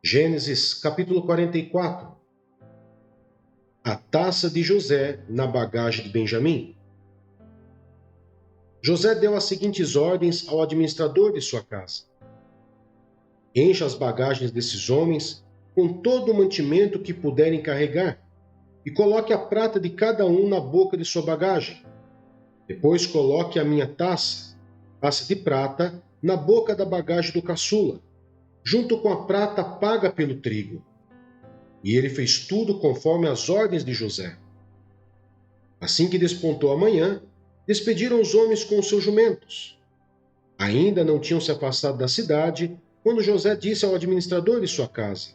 Gênesis capítulo 44. A taça de José na bagagem de Benjamim. José deu as seguintes ordens ao administrador de sua casa: encha as bagagens desses homens com todo o mantimento que puderem carregar e coloque a prata de cada um na boca de sua bagagem. Depois coloque a minha taça de prata, na boca da bagagem do caçula, junto com a prata paga pelo trigo. E ele fez tudo conforme as ordens de José. Assim que despontou a manhã, despediram os homens com os seus jumentos. Ainda não tinham se afastado da cidade, quando José disse ao administrador de sua casa: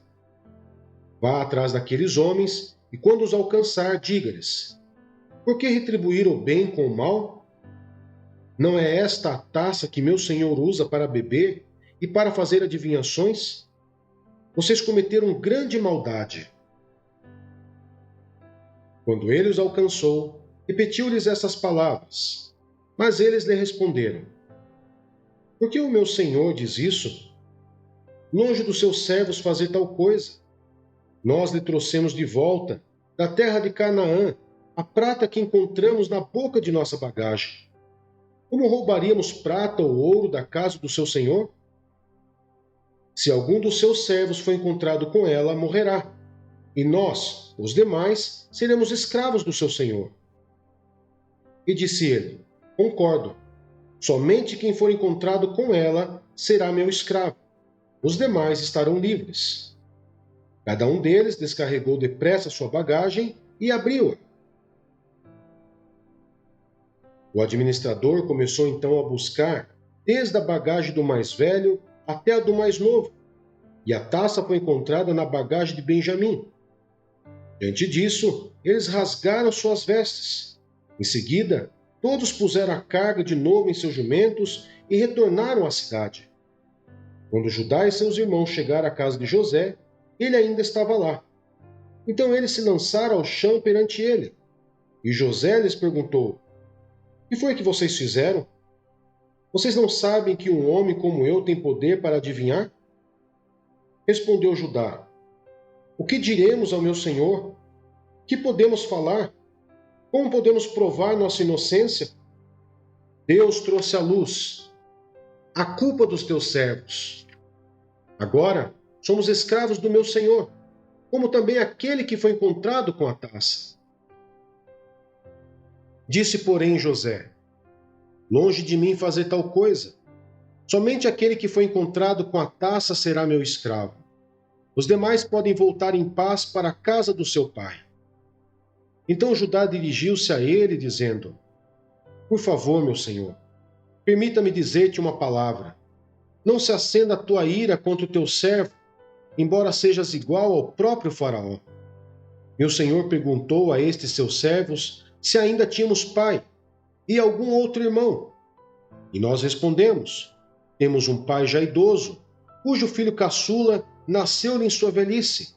vá atrás daqueles homens e, quando os alcançar, diga-lhes: por que retribuir o bem com o mal? Não é esta a taça que meu senhor usa para beber e para fazer adivinhações? Vocês cometeram grande maldade. Quando ele os alcançou, repetiu-lhes essas palavras. Mas eles lhe responderam: por que o meu senhor diz isso? Longe dos seus servos fazer tal coisa. Nós lhe trouxemos de volta, da terra de Canaã, a prata que encontramos na boca de nossa bagagem. Como roubaríamos prata ou ouro da casa do seu senhor? Se algum dos seus servos for encontrado com ela, morrerá. E nós, os demais, seremos escravos do seu senhor. E disse ele: concordo. Somente quem for encontrado com ela será meu escravo. Os demais estarão livres. Cada um deles descarregou depressa sua bagagem e abriu-a. O administrador começou então a buscar, desde a bagagem do mais velho até a do mais novo, e a taça foi encontrada na bagagem de Benjamim. Diante disso, eles rasgaram suas vestes. Em seguida, todos puseram a carga de novo em seus jumentos e retornaram à cidade. Quando Judá e seus irmãos chegaram à casa de José, ele ainda estava lá. Então eles se lançaram ao chão perante ele. E José lhes perguntou: o que foi que vocês fizeram? Vocês não sabem que um homem como eu tem poder para adivinhar? Respondeu Judá: o que diremos ao meu senhor? Que podemos falar? Como podemos provar nossa inocência? Deus trouxe à luz a culpa dos teus servos. Agora somos escravos do meu senhor, como também aquele que foi encontrado com a taça. Disse, porém, José: longe de mim fazer tal coisa. Somente aquele que foi encontrado com a taça será meu escravo. Os demais podem voltar em paz para a casa do seu pai. Então Judá dirigiu-se a ele, dizendo: por favor, meu senhor, permita-me dizer-te uma palavra. Não se acenda a tua ira contra o teu servo, embora sejas igual ao próprio faraó. Meu senhor perguntou a estes seus servos se ainda tínhamos pai e algum outro irmão. E nós respondemos: temos um pai já idoso, cujo filho caçula nasceu-lhe em sua velhice.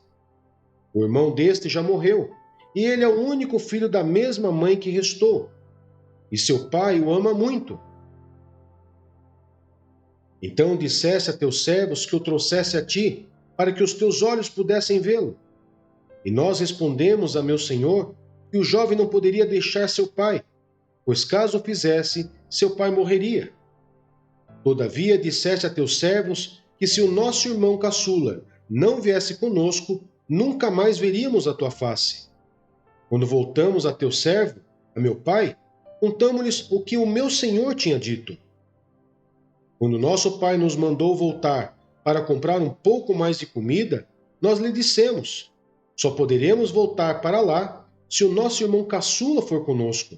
O irmão deste já morreu, e ele é o único filho da mesma mãe que restou. E seu pai o ama muito. Então dissesse a teus servos que o trouxesse a ti, para que os teus olhos pudessem vê-lo. E nós respondemos a meu senhor que o jovem não poderia deixar seu pai, pois caso o fizesse, seu pai morreria. Todavia disseste a teus servos que se o nosso irmão caçula não viesse conosco, nunca mais veríamos a tua face. Quando voltamos a teu servo, a meu pai, contamos-lhes o que o meu senhor tinha dito. Quando nosso pai nos mandou voltar para comprar um pouco mais de comida, nós lhe dissemos: só poderemos voltar para lá se o nosso irmão caçula for conosco,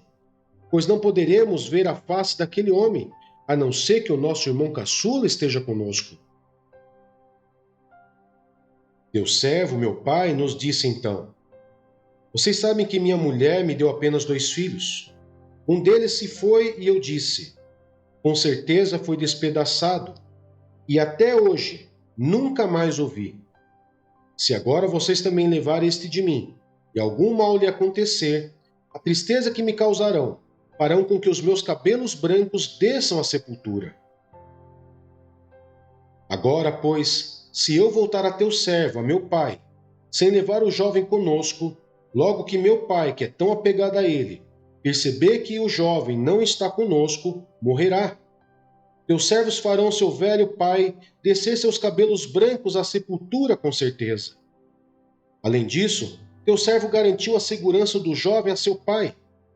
pois não poderemos ver a face daquele homem, a não ser que o nosso irmão caçula esteja conosco. Teu servo, meu pai, nos disse então: vocês sabem que minha mulher me deu apenas 2 filhos. Um deles se foi e eu disse: com certeza foi despedaçado, e até hoje nunca mais o vi. Se agora vocês também levarem este de mim, e algum mal lhe acontecer, a tristeza que me causarão farão com que os meus cabelos brancos desçam à sepultura. Agora, pois, se eu voltar a teu servo, a meu pai, sem levar o jovem conosco, logo que meu pai, que é tão apegado a ele, perceber que o jovem não está conosco, morrerá. Teus servos farão seu velho pai descer seus cabelos brancos à sepultura com certeza. Além disso, teu servo garantiu a segurança do jovem a seu pai,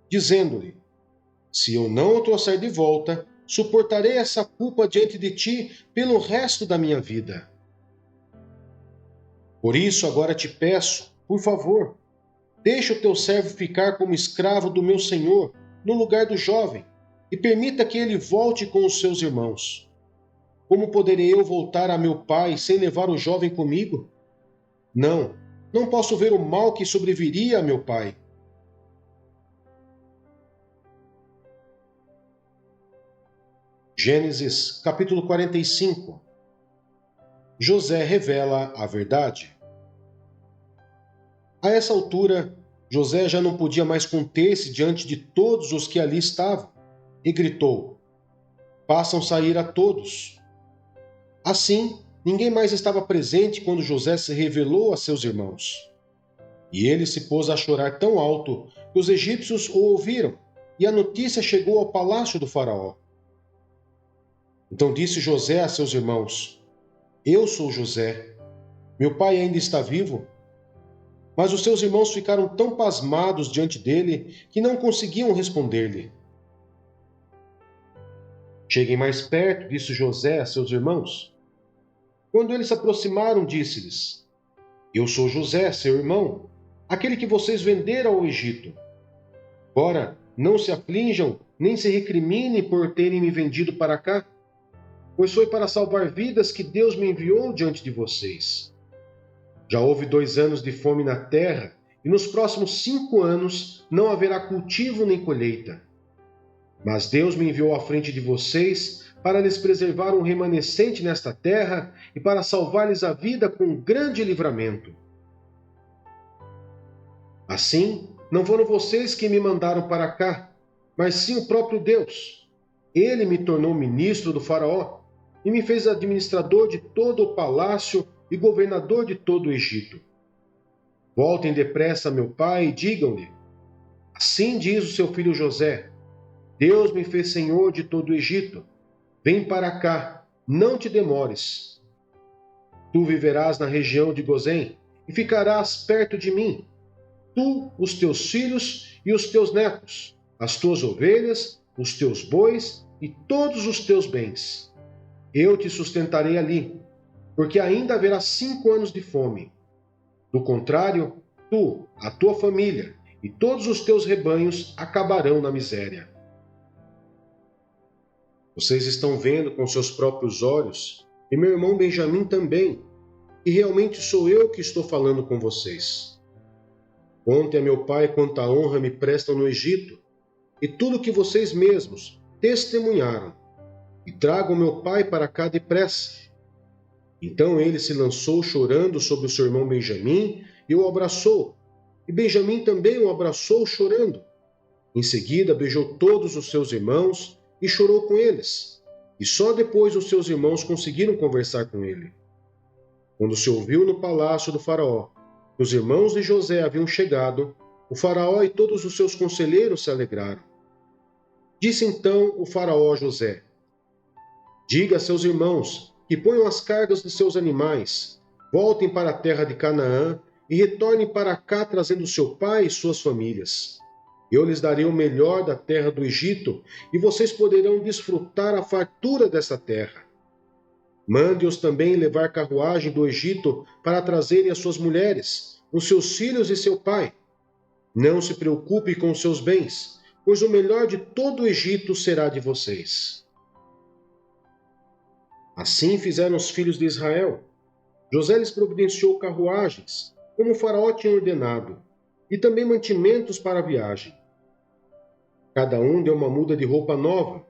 dizendo-lhe: se eu não o trouxer de volta, suportarei essa culpa diante de ti pelo resto da minha vida. Por isso agora te peço, por favor, deixa o teu servo ficar como escravo do meu senhor, no lugar do jovem, e permita que ele volte com os seus irmãos. Como poderei eu voltar a meu pai sem levar o jovem comigo? Não, não posso ver o mal que sobreviria a meu pai. Gênesis capítulo 45. José revela a verdade. A essa altura, José já não podia mais conter-se diante de todos os que ali estavam, e gritou: façam sair a todos. Assim, ninguém mais estava presente quando José se revelou a seus irmãos. E ele se pôs a chorar tão alto que os egípcios o ouviram, e a notícia chegou ao palácio do faraó. Então disse José a seus irmãos: eu sou José. Meu pai ainda está vivo? Mas os seus irmãos ficaram tão pasmados diante dele que não conseguiam responder-lhe. Cheguem mais perto, disse José a seus irmãos. Quando eles se aproximaram, disse-lhes: eu sou José, seu irmão, aquele que vocês venderam ao Egito. Ora, não se aflinjam, nem se recriminem por terem me vendido para cá, pois foi para salvar vidas que Deus me enviou diante de vocês. Já houve 2 anos de fome na terra, e nos próximos 5 anos não haverá cultivo nem colheita. Mas Deus me enviou à frente de vocês para lhes preservar um remanescente nesta terra e para salvar-lhes a vida com grande livramento. Assim, não foram vocês que me mandaram para cá, mas sim o próprio Deus. Ele me tornou ministro do faraó e me fez administrador de todo o palácio e governador de todo o Egito. Voltem depressa a meu pai e digam-lhe: assim diz o seu filho José: Deus me fez senhor de todo o Egito. Vem para cá, não te demores. Tu viverás na região de Gozém e ficarás perto de mim. Tu, os teus filhos e os teus netos, as tuas ovelhas, os teus bois e todos os teus bens. Eu te sustentarei ali, porque ainda haverá 5 anos de fome. Do contrário, tu, a tua família e todos os teus rebanhos acabarão na miséria. Vocês estão vendo com seus próprios olhos, e meu irmão Benjamim também, e realmente sou eu que estou falando com vocês. Contem a meu pai quanta honra me prestam no Egito, e tudo que vocês mesmos testemunharam, e tragam meu pai para cá depressa. Então ele se lançou chorando sobre o seu irmão Benjamim e o abraçou, e Benjamim também o abraçou chorando. Em seguida beijou todos os seus irmãos e chorou com eles, e só depois os seus irmãos conseguiram conversar com ele. Quando se ouviu no palácio do faraó que os irmãos de José haviam chegado, o faraó e todos os seus conselheiros se alegraram. Disse então o faraó a José: diga a seus irmãos que ponham as cargas de seus animais, voltem para a terra de Canaã e retornem para cá trazendo seu pai e suas famílias. Eu lhes darei o melhor da terra do Egito e vocês poderão desfrutar a fartura dessa terra. Mande-os também levar carruagem do Egito para trazerem as suas mulheres, os seus filhos e seu pai. Não se preocupe com os seus bens, pois o melhor de todo o Egito será de vocês. Assim fizeram os filhos de Israel. José lhes providenciou carruagens, como o faraó tinha ordenado, e também mantimentos para a viagem. Cada um deu uma muda de roupa nova,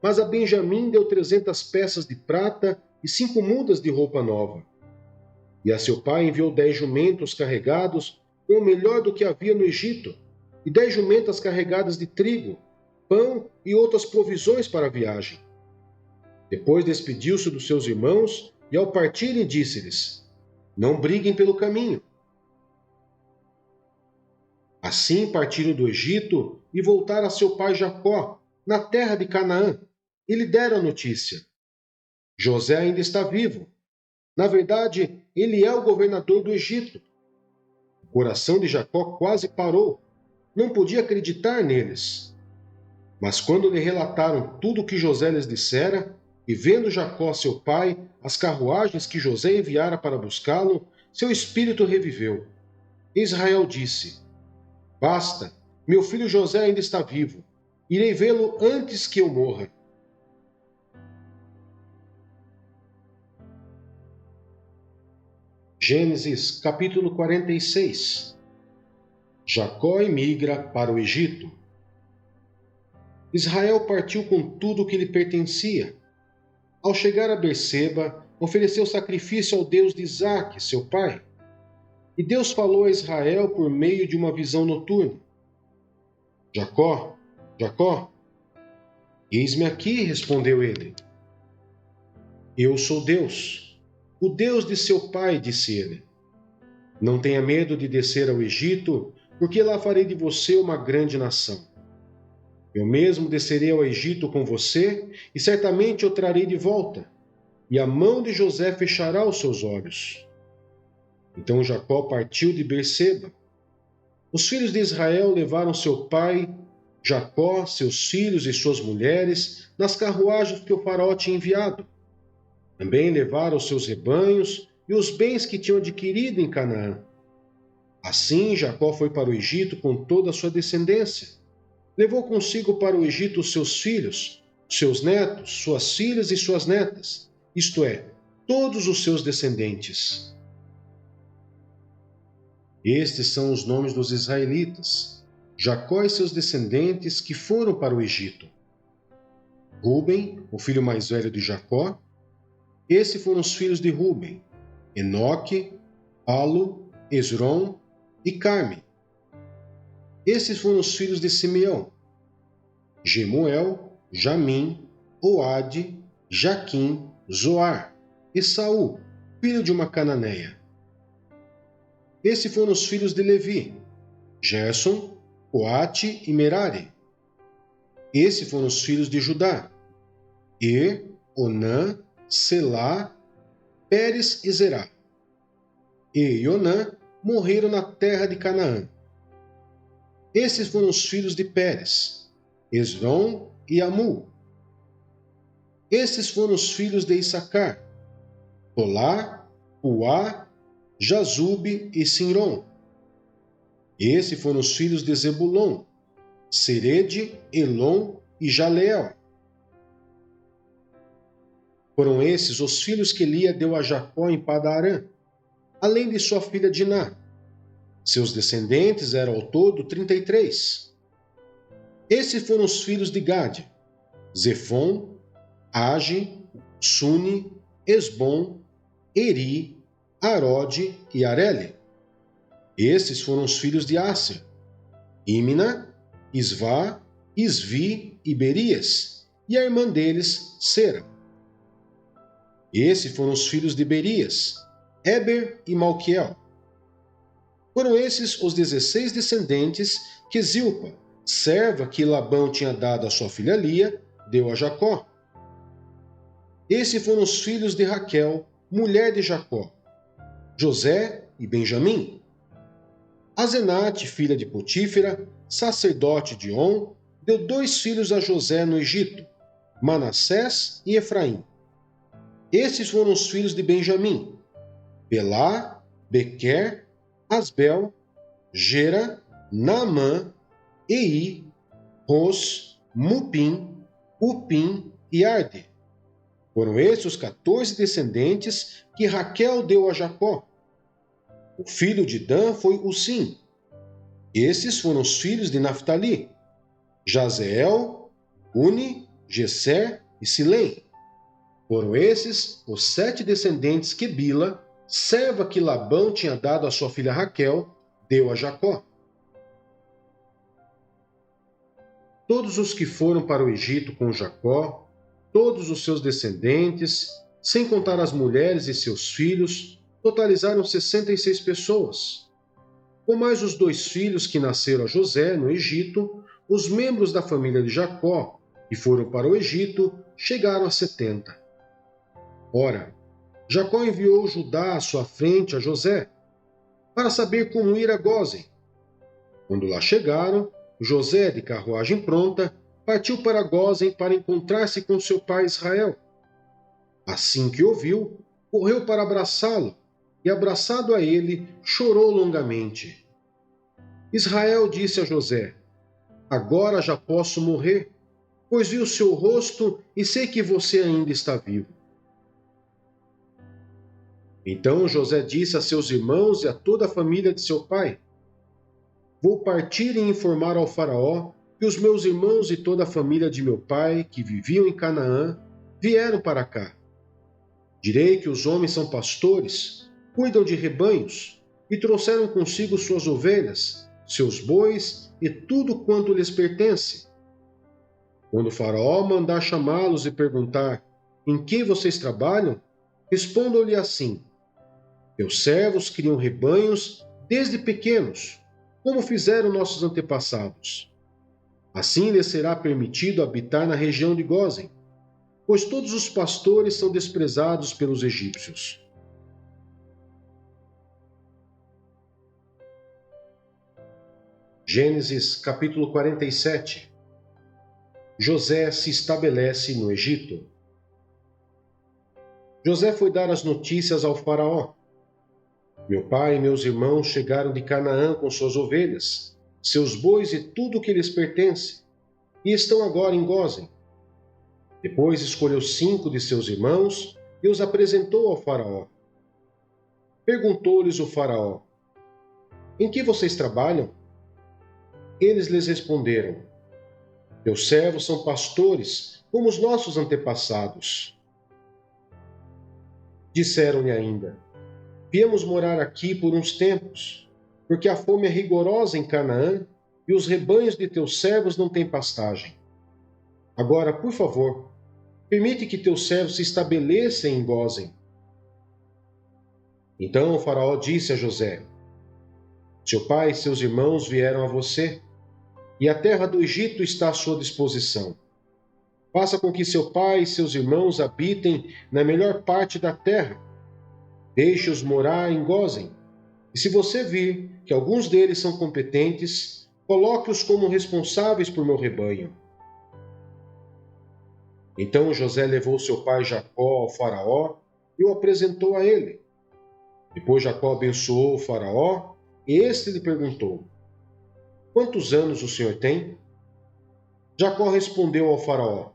mas a Benjamim deu 300 peças de prata e 5 mudas de roupa nova. E a seu pai enviou 10 jumentos carregados com o melhor do que havia no Egito, e 10 jumentas carregadas de trigo, pão e outras provisões para a viagem. Depois despediu-se dos seus irmãos e ao partirem disse-lhes: Não briguem pelo caminho. Assim partiram do Egito e voltaram a seu pai Jacó, na terra de Canaã, e lhe deram a notícia: José ainda está vivo. Na verdade, ele é o governador do Egito. O coração de Jacó quase parou. Não podia acreditar neles. Mas quando lhe relataram tudo o que José lhes dissera, e vendo Jacó, seu pai, as carruagens que José enviara para buscá-lo, seu espírito reviveu. Israel disse: Basta, meu filho José ainda está vivo. Irei vê-lo antes que eu morra. Gênesis capítulo 46. Jacó emigra para o Egito. Israel partiu com tudo o que lhe pertencia. Ao chegar a Berseba, ofereceu sacrifício ao Deus de Isaque, seu pai. E Deus falou a Israel por meio de uma visão noturna: Jacó, Jacó. Eis-me aqui, respondeu ele. Eu sou Deus, o Deus de seu pai, disse ele. Não tenha medo de descer ao Egito, porque lá farei de você uma grande nação. Eu mesmo descerei ao Egito com você, e certamente o trarei de volta, e a mão de José fechará os seus olhos. Então Jacó partiu de Berseba. Os filhos de Israel levaram seu pai, Jacó, seus filhos e suas mulheres, nas carruagens que o faraó tinha enviado. Também levaram os seus rebanhos e os bens que tinham adquirido em Canaã. Assim Jacó foi para o Egito com toda a sua descendência. Levou consigo para o Egito os seus filhos, seus netos, suas filhas e suas netas, isto é, todos os seus descendentes. Estes são os nomes dos israelitas, Jacó e seus descendentes que foram para o Egito. Ruben, o filho mais velho de Jacó. Esses foram os filhos de Ruben: Enoque, Palu, Esrom e Carme. Esses foram os filhos de Simeão: Gemuel, Jamim, Oade, Jaquim, Zoar e Saul, filho de uma cananeia. Esses foram os filhos de Levi: Gerson, Coate e Merari. Esses foram os filhos de Judá: Onã, Selá, Pérez e Zerá. E Onã morreram na terra de Canaã. Esses foram os filhos de Pérez: Esrom e Amu. Esses foram os filhos de Issacar: Tolá, Puá, Jazube e Sinrom. Esses foram os filhos de Zebulon: Serede, Elom e Jaleel. Foram esses os filhos que Lia deu a Jacó em Padarã, além de sua filha Diná. Seus descendentes eram ao todo 33. Esses foram os filhos de Gade: Zefon, Age, Suni, Esbom, Eri, Arode e Areli. Esses foram os filhos de Asser: Imna, Isvá, Isvi e Berias, e a irmã deles, Sera. Esses foram os filhos de Berias: Eber e Malquiel. Foram esses os 16 descendentes que Zilpa, serva que Labão tinha dado à sua filha Lia, deu a Jacó. Esses foram os filhos de Raquel, mulher de Jacó: José e Benjamim. Azenate, filha de Potífera, sacerdote de On, deu 2 filhos a José no Egito, Manassés e Efraim. Esses foram os filhos de Benjamim: Belá, Bequer, Asbel, Gera, Naamã, Ei, Ros, Mupim, Upim e Arde. Foram esses os 14 descendentes que Raquel deu a Jacó. O filho de Dan foi Usim. Esses foram os filhos de Naftali: Jazeel, Uni, Gesser e Silém. Foram esses os 7 descendentes que Bila, serva que Labão tinha dado à sua filha Raquel, deu a Jacó. Todos os que foram para o Egito com Jacó, todos os seus descendentes, sem contar as mulheres e seus filhos, totalizaram 66 pessoas. Com mais os 2 filhos que nasceram a José no Egito, os membros da família de Jacó, que foram para o Egito, chegaram a 70. Ora, Jacó enviou Judá à sua frente a José, para saber como ir a Gósen. Quando lá chegaram, José, de carruagem pronta, partiu para Gósen para encontrar-se com seu pai Israel. Assim que ouviu, correu para abraçá-lo, e abraçado a ele, chorou longamente. Israel disse a José: Agora já posso morrer, pois vi o seu rosto e sei que você ainda está vivo. Então José disse a seus irmãos e a toda a família de seu pai: Vou partir e informar ao faraó que os meus irmãos e toda a família de meu pai, que viviam em Canaã, vieram para cá. Direi que os homens são pastores, cuidam de rebanhos, e trouxeram consigo suas ovelhas, seus bois e tudo quanto lhes pertence. Quando o faraó mandar chamá-los e perguntar: Em que vocês trabalham? Respondam-lhe assim: Meus servos criam rebanhos desde pequenos, como fizeram nossos antepassados. Assim lhes será permitido habitar na região de Gósen, pois todos os pastores são desprezados pelos egípcios. Gênesis capítulo 47. José se estabelece no Egito. José foi dar as notícias ao faraó. Meu pai e meus irmãos chegaram de Canaã com suas ovelhas, seus bois e tudo o que lhes pertence, e estão agora em Gósen. Depois escolheu 5 de seus irmãos e os apresentou ao faraó. Perguntou-lhes o faraó: Em que vocês trabalham? Eles lhes responderam: Teus servos são pastores, como os nossos antepassados. Disseram-lhe ainda: Viemos morar aqui por uns tempos, porque a fome é rigorosa em Canaã e os rebanhos de teus servos não têm pastagem. Agora, por favor, permite que teus servos se estabeleçam em Gósen. Então o faraó disse a José: Seu pai e seus irmãos vieram a você, e a terra do Egito está à sua disposição. Faça com que seu pai e seus irmãos habitem na melhor parte da terra. Deixe-os morar em Gósen. E se você vir que alguns deles são competentes, coloque-os como responsáveis por meu rebanho. Então José levou seu pai Jacó ao faraó e o apresentou a ele. Depois Jacó abençoou o faraó e este lhe perguntou: Quantos anos o senhor tem? Jacó respondeu ao faraó: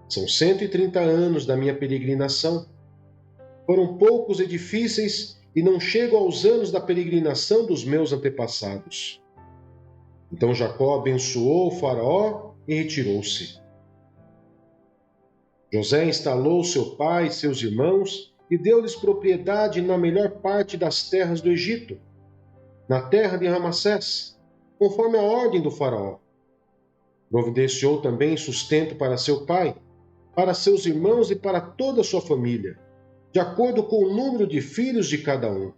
São 130 anos da minha peregrinação. Foram poucos e difíceis e não chego aos anos da peregrinação dos meus antepassados. Então Jacó abençoou o faraó e retirou-se. José instalou seu pai e seus irmãos e deu-lhes propriedade na melhor parte das terras do Egito, na terra de Ramassés, conforme a ordem do faraó. Providenciou também sustento para seu pai, para seus irmãos e para toda a sua família, de acordo com o número de filhos de cada um.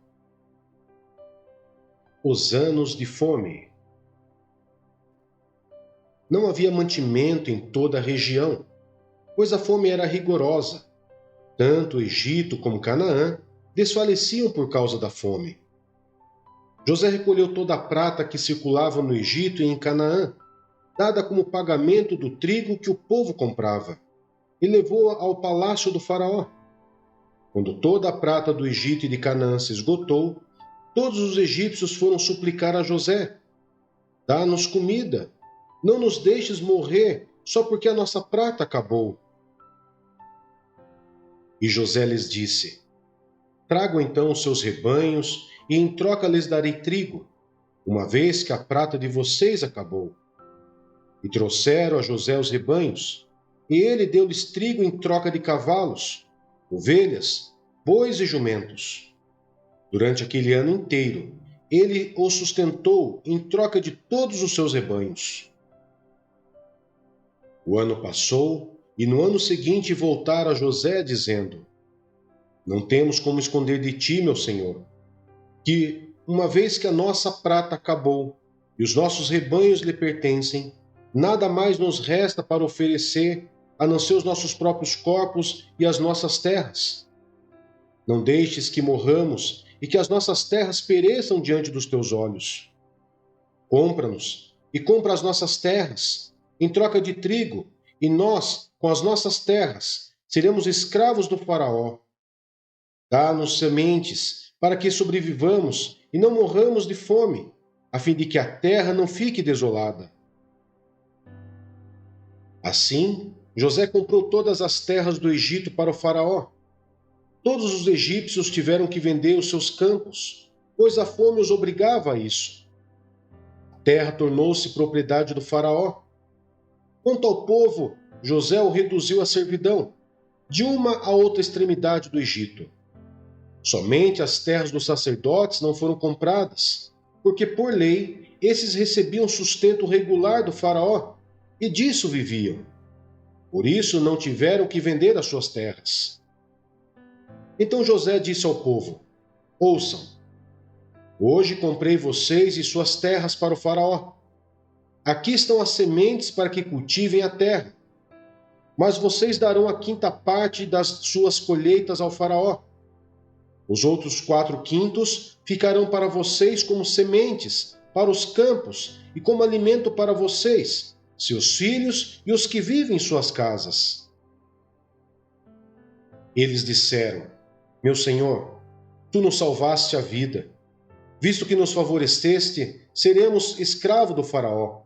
Os anos de fome. Não havia mantimento em toda a região, pois a fome era rigorosa. Tanto o Egito como Canaã desfaleciam por causa da fome. José recolheu toda a prata que circulava no Egito e em Canaã, dada como pagamento do trigo que o povo comprava, e levou-a ao palácio do faraó. Quando toda a prata do Egito e de Canaã se esgotou, todos os egípcios foram suplicar a José: Dá-nos comida, não nos deixes morrer só porque a nossa prata acabou. E José lhes disse: Tragam então os seus rebanhos, e em troca lhes darei trigo, uma vez que a prata de vocês acabou. E trouxeram a José os rebanhos, e ele deu-lhes trigo em troca de cavalos, ovelhas, bois e jumentos. Durante aquele ano inteiro, ele os sustentou em troca de todos os seus rebanhos. O ano passou, e no ano seguinte voltaram a José, dizendo: Não temos como esconder de ti, meu senhor, que, uma vez que a nossa prata acabou e os nossos rebanhos lhe pertencem, nada mais nos resta para oferecer a não ser os nossos próprios corpos e as nossas terras. Não deixes que morramos e que as nossas terras pereçam diante dos teus olhos. Compra-nos e compra as nossas terras, em troca de trigo, e nós, com as nossas terras, seremos escravos do Faraó. Dá-nos sementes, para que sobrevivamos e não morramos de fome, a fim de que a terra não fique desolada. Assim, José comprou todas as terras do Egito para o Faraó. Todos os egípcios tiveram que vender os seus campos, pois a fome os obrigava a isso. A terra tornou-se propriedade do Faraó. Quanto ao povo, José o reduziu à servidão, de uma a outra extremidade do Egito. Somente as terras dos sacerdotes não foram compradas, porque, por lei, esses recebiam sustento regular do Faraó, e disso viviam. Por isso não tiveram que vender as suas terras. Então José disse ao povo: Ouçam, hoje comprei vocês e suas terras para o Faraó. Aqui estão as sementes para que cultivem a terra. Mas vocês darão a quinta parte das suas colheitas ao Faraó. Os outros 4/5 ficarão para vocês como sementes para os campos e como alimento para vocês, seus filhos e os que vivem em suas casas. Eles disseram: Meu senhor, tu nos salvaste a vida. Visto que nos favoreceste, seremos escravos do Faraó.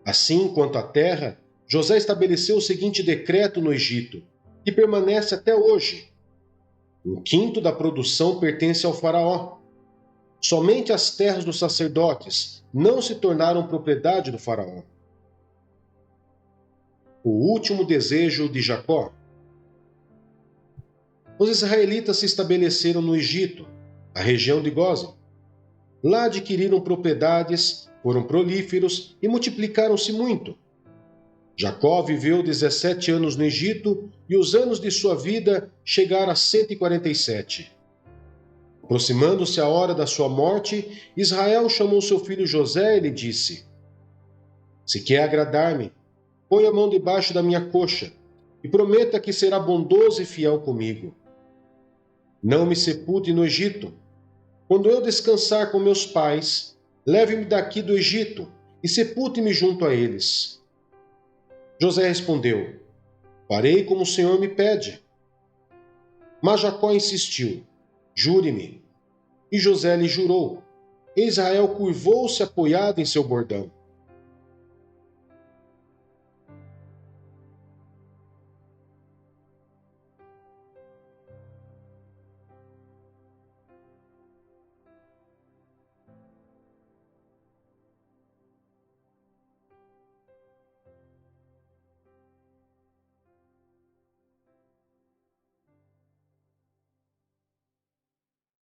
Assim, quanto à terra, José estabeleceu o seguinte decreto no Egito, que permanece até hoje: 1/5 da produção pertence ao Faraó. Somente as terras dos sacerdotes não se tornaram propriedade do Faraó. O último desejo de Jacó. Os israelitas se estabeleceram no Egito, a região de Gósen. Lá adquiriram propriedades, foram prolíferos e multiplicaram-se muito. Jacó viveu 17 anos no Egito e os anos de sua vida chegaram a 147. Aproximando-se a hora da sua morte, Israel chamou seu filho José e lhe disse: Se quer agradar-me, põe a mão debaixo da minha coxa e prometa que será bondoso e fiel comigo. Não me sepulte no Egito. Quando eu descansar com meus pais, leve-me daqui do Egito e sepulte-me junto a eles. José respondeu: Farei como o Senhor me pede. Mas Jacó insistiu: Jure-me. E José lhe jurou. E Israel curvou-se apoiado em seu bordão.